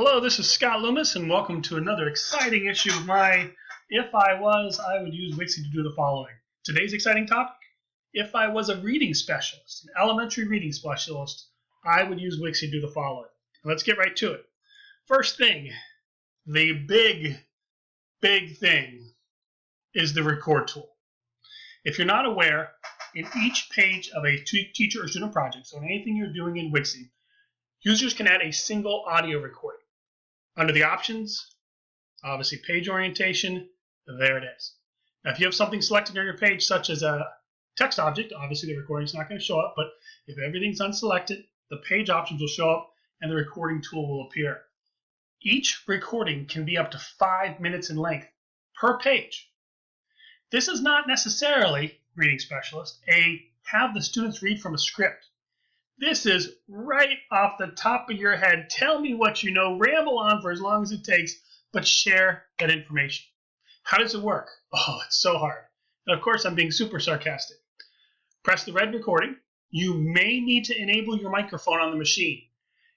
Hello, this is Scott Loomis, and welcome to another exciting issue of my If I Was, I Would Use Wixie to Do the Following. Today's exciting topic, if I was a reading specialist, an elementary reading specialist, I would use Wixie to do the following. Let's get right to it. First thing, the big thing is the record tool. If you're not aware, in each page of a teacher or student project, so in anything you're doing in Wixie, users can add a single audio recording. Under the options, obviously page orientation, there it is. Now, if you have something selected on your page, such as a text object, obviously the recording is not going to show up, but if everything's unselected, the page options will show up and the recording tool will appear. Each recording can be up to 5 minutes in length per page. This is not necessarily, reading specialist, have the students read from a script. This is right off the top of your head. Tell me what you know, ramble on for as long as it takes, but share that information. How does it work? Oh, it's so hard. And of course, I'm being super sarcastic. Press the red recording. You may need to enable your microphone on the machine.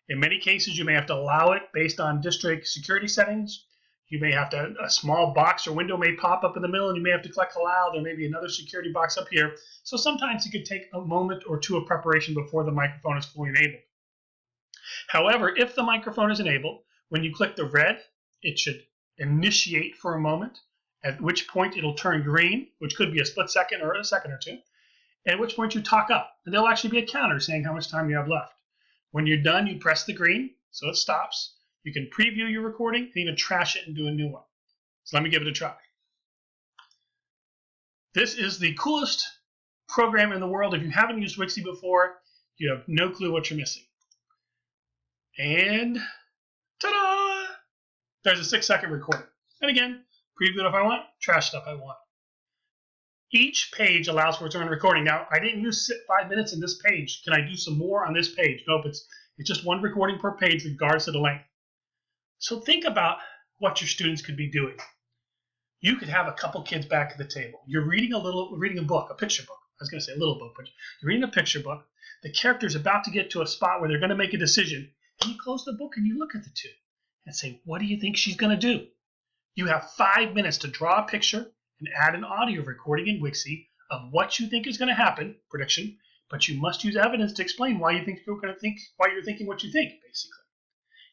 In many cases, you may have to allow it based on district security settings. You may have to, a small box or window may pop up in the middle and you may have to click allow. There may be another security box up here. So sometimes it could take a moment or two of preparation before the microphone is fully enabled. However, if the microphone is enabled, when you click the red, it should initiate for a moment, at which point it'll turn green, which could be a split second or a second or two, at which point you talk up. And there'll actually be a counter saying how much time you have left. When you're done, you press the green, so it stops. You can preview your recording and even trash it and do a new one. So let me give it a try. This is the coolest program in the world. If you haven't used Wixie before, you have no clue what you're missing. And ta-da! There's a 6-second recording. And again, preview it if I want, trash stuff I want. Each page allows for its own recording. Now, I didn't use 5 minutes in this page. Can I do some more on this page? Nope, it's just one recording per page regardless of the length. So think about what your students could be doing. You could have a couple kids back at the table. You're reading a book, a picture book. I was going to say a little book, but you're reading a picture book. The character's about to get to a spot where they're going to make a decision. And you close the book and you look at the two and say, what do you think she's going to do? You have 5 minutes to draw a picture and add an audio recording in Wixie of what you think is going to happen, prediction, but you must use evidence to explain why you think you're going to think, why you're thinking what you think, basically.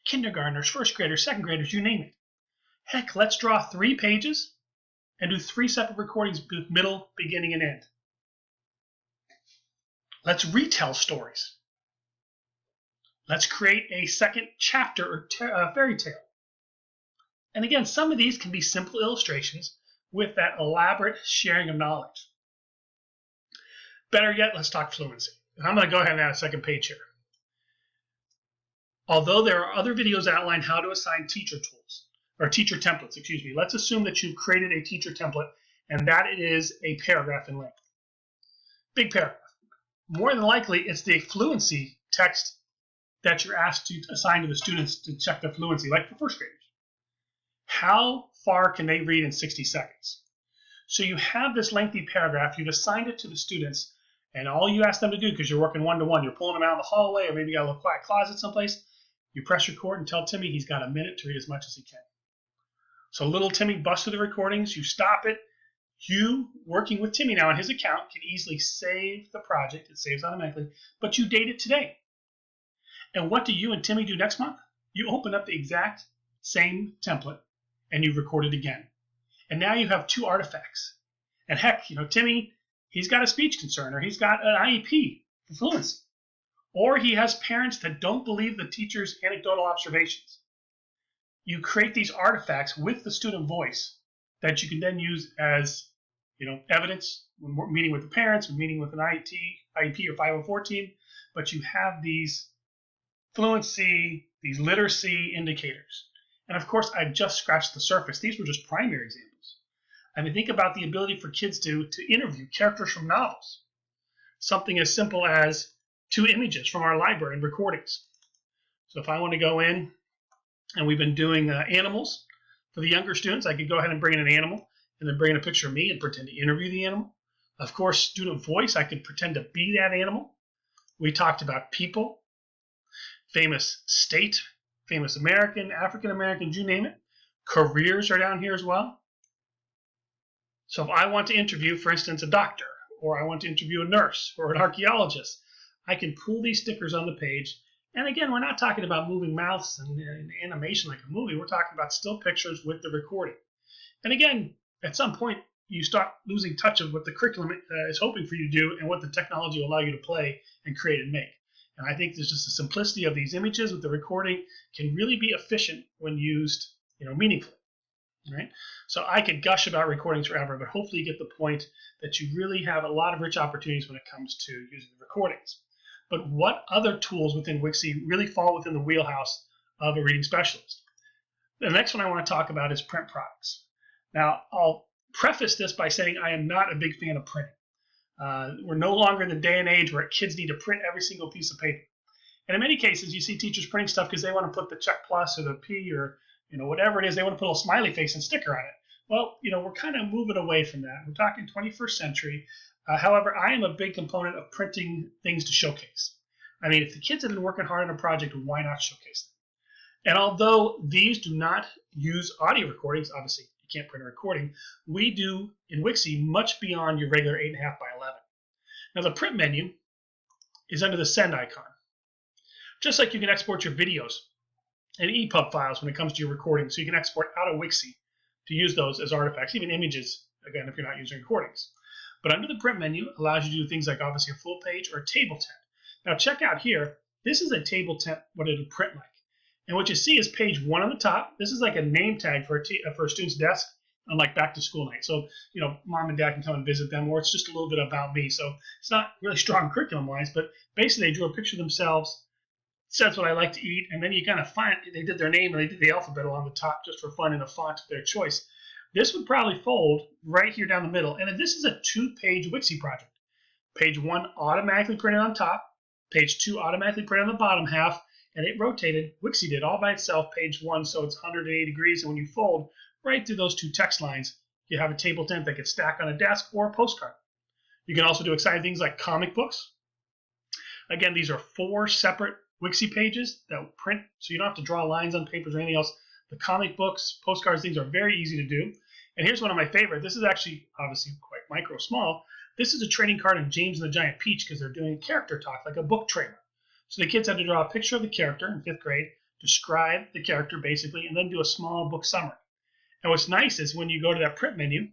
Kindergartners, first graders, second graders, you name it. Heck, let's draw 3 pages and do 3 separate recordings, middle, beginning, and end. Let's retell stories. Let's create a second chapter or fairy tale. And again, some of these can be simple illustrations with that elaborate sharing of knowledge. Better yet, let's talk fluency. And I'm going to go ahead and add a second page here. Although there are other videos that outline how to assign teacher tools, or teacher templates, excuse me, let's assume that you've created a teacher template and that it is a paragraph in length. Big paragraph. More than likely, it's the fluency text that you're asked to assign to the students to check their fluency, like for first graders. How far can they read in 60 seconds? So you have this lengthy paragraph, you've assigned it to the students, and all you ask them to do, because you're working one-to-one, you're pulling them out in the hallway, or maybe you got a little quiet closet someplace, you press record and tell Timmy he's got a minute to read as much as he can. So little Timmy busts through the recordings, you stop it. You, working with Timmy now on his account, can easily save the project. It saves automatically, but you date it today. And what do you and Timmy do next month? You open up the exact same template and you record it again. And now you have 2 artifacts. And heck, Timmy, he's got a speech concern or he's got an IEP for fluency. Or he has parents that don't believe the teacher's anecdotal observations. You create these artifacts with the student voice that you can then use as evidence when we're meeting with the parents, when meeting with an IEP or 504 team, but you have these fluency, these literacy indicators. And of course, I've just scratched the surface. These were just primary examples. I mean, think about the ability for kids to interview characters from novels. Something as simple as 2 images from our library and recordings. So if I want to go in, and we've been doing animals for the younger students, I could go ahead and bring in an animal and then bring in a picture of me and pretend to interview the animal. Of course, student voice, I could pretend to be that animal. We talked about people, famous state famous American, African Americans, you name it. Careers are down here as well. So if I want to interview, for instance, a doctor, or I want to interview a nurse or an archaeologist, I can pull these stickers on the page. And again, we're not talking about moving mouths and animation like a movie. We're talking about still pictures with the recording. And again, at some point, you start losing touch of what the curriculum is hoping for you to do and what the technology will allow you to play and create and make. And I think there's just the simplicity of these images with the recording can really be efficient when used, meaningfully. Right? So I could gush about recordings forever, but hopefully you get the point that you really have a lot of rich opportunities when it comes to using the recordings. But what other tools within Wixie really fall within the wheelhouse of a reading specialist? The next one I want to talk about is print products. Now, I'll preface this by saying I am not a big fan of printing. We're no longer in the day and age where kids need to print every single piece of paper. And in many cases, you see teachers printing stuff because they want to put the check plus or the P or whatever it is, they want to put a little smiley face and sticker on it. Well, we're kind of moving away from that. We're talking 21st century. However, I am a big component of printing things to showcase. I mean, if the kids have been working hard on a project, why not showcase them? And although these do not use audio recordings, obviously you can't print a recording, we do in Wixie much beyond your regular 8.5 by 11. Now the print menu is under the send icon. Just like you can export your videos and EPUB files when it comes to your recording, so you can export out of Wixie to use those as artifacts, even images, again, if you're not using recordings. But under the print menu allows you to do things like obviously a full page or a table tent. Now check out here, this is a table tent, what it'll print like. And what you see is page 1 on the top. This is like a name tag for a student's desk on like back to school night. So, mom and dad can come and visit them, or it's just a little bit about me. So it's not really strong curriculum wise, but basically they drew a picture of themselves, says what I like to eat, and then you kind of find they did their name and they did the alphabet along the top just for fun in a font of their choice. This would probably fold right here down the middle, and this is a 2-page Wixie project. Page 1 automatically printed on top, page 2 automatically printed on the bottom half, and it rotated, Wixie did all by itself, page 1, so it's 180 degrees, and when you fold right through those 2 text lines, you have a table tent that gets stacked on a desk or a postcard. You can also do exciting things like comic books. Again, these are 4 separate Wixie pages that will print, so you don't have to draw lines on papers or anything else. The comic books, postcards, things are very easy to do. And here's one of my favorite. This is actually obviously quite micro small. This is a trading card of James and the Giant Peach because they're doing character talk, like a book trailer. So the kids had to draw a picture of the character in 5th grade, describe the character basically, and then do a small book summary. And what's nice is when you go to that print menu,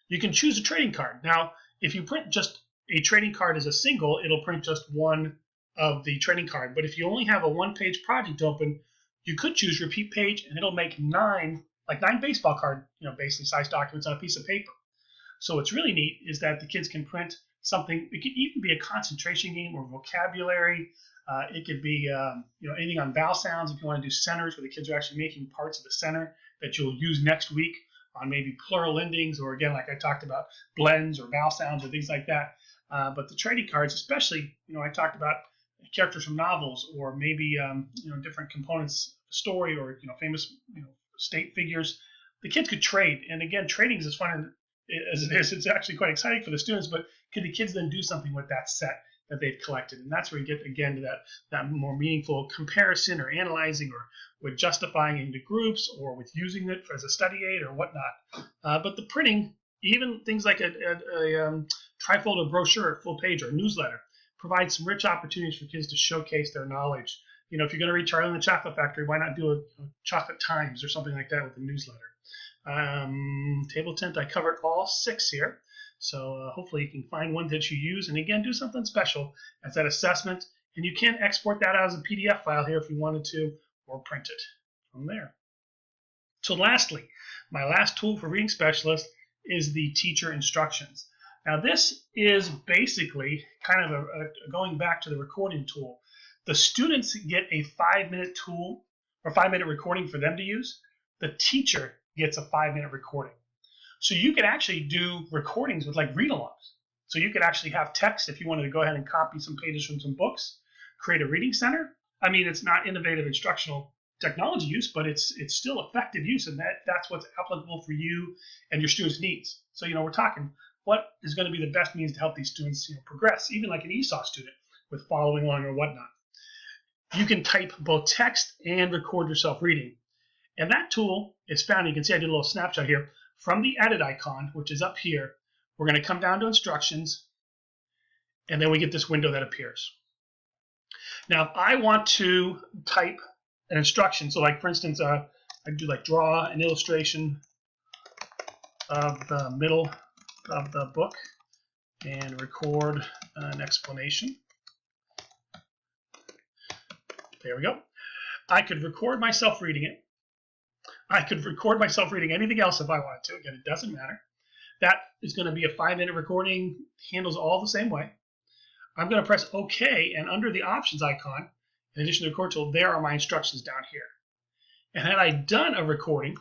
you can choose a trading card. Now, if you print just a trading card as a single, it'll print just one of the trading card. But if you only have a 1-page project open, you could choose repeat page, and it'll make 9 baseball card, basically size documents on a piece of paper. So what's really neat is that the kids can print something. It could even be a concentration game or vocabulary. It could be anything on vowel sounds. If you want to do centers where the kids are actually making parts of the center that you'll use next week on maybe plural endings, or again, like I talked about, blends or vowel sounds or things like that. But the trading cards, especially, I talked about characters from novels, or maybe different components of the story, or famous state figures. The kids could trade, and again, trading is as fun as it is. It's actually quite exciting for the students. But could the kids then do something with that set that they've collected? And that's where you get again to that more meaningful comparison or analyzing, or with justifying into groups, or with using it as a study aid or whatnot. But the printing, even things like a trifold brochure, full page, or newsletter, provides some rich opportunities for kids to showcase their knowledge. If you're going to read Charlie and the Chocolate Factory, why not do a Chocolate Times or something like that with a newsletter? Table tent, I covered all 6 here. So hopefully you can find one that you use, and again, do something special as that assessment. And you can export that out as a PDF file here if you wanted to, or print it from there. So lastly, my last tool for reading specialists is the teacher instructions. Now this is basically kind of going back to the recording tool. The students get a 5-minute tool or 5-minute recording for them to use. The teacher gets a 5-minute recording. So you could actually do recordings with like read-alongs. So you could actually have text if you wanted to go ahead and copy some pages from some books, create a reading center. I mean, it's not innovative instructional technology use, but it's still effective use, and that's what's applicable for you and your students' needs. So we're talking what is going to be the best means to help these students progress, even like an ESOL student with following along or whatnot. you can type both text and record yourself reading. And that tool is found, you can see I did a little snapshot here, from the edit icon, which is up here. We're going to come down to instructions, and then we get this window that appears. Now, if I want to type an instruction, so like for instance, I do like draw an illustration of the middle of the book and record an explanation. There we go. I could record myself reading it. I could record myself reading anything else if I wanted to. Again, it doesn't matter. That is going to be a 5-minute recording, handles all the same way. I'm going to press OK, and under the options icon, in addition to the record tool, there are my instructions down here. And had I done a recording,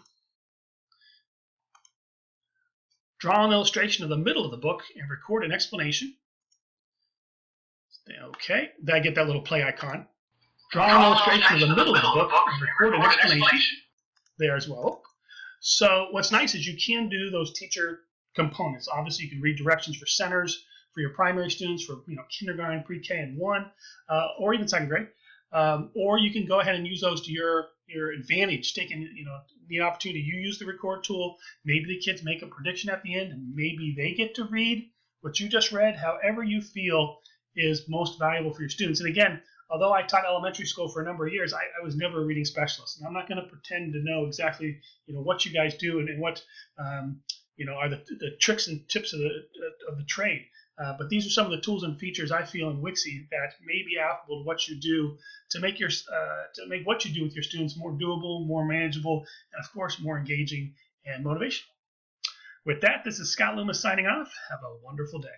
draw an illustration of the middle of the book and record an explanation. OK, then I get that little play icon. Draw an illustration of the middle of the book and record an explanation there as well. So what's nice is you can do those teacher components. Obviously, you can read directions for centers, for your primary students, for kindergarten, pre-K, and 1, or even second grade. Or you can go ahead and use those to your advantage, taking the opportunity. You use the record tool. Maybe the kids make a prediction at the end, and maybe they get to read what you just read. However you feel is most valuable for your students. And again, although I taught elementary school for a number of years, I was never a reading specialist, and I'm not going to pretend to know exactly what you guys do and what are the tricks and tips of the trade. But these are some of the tools and features I feel in Wixie that may be applicable to what you do to make what you do with your students more doable, more manageable, and of course more engaging and motivational. With that, this is Scott Loomis signing off. Have a wonderful day.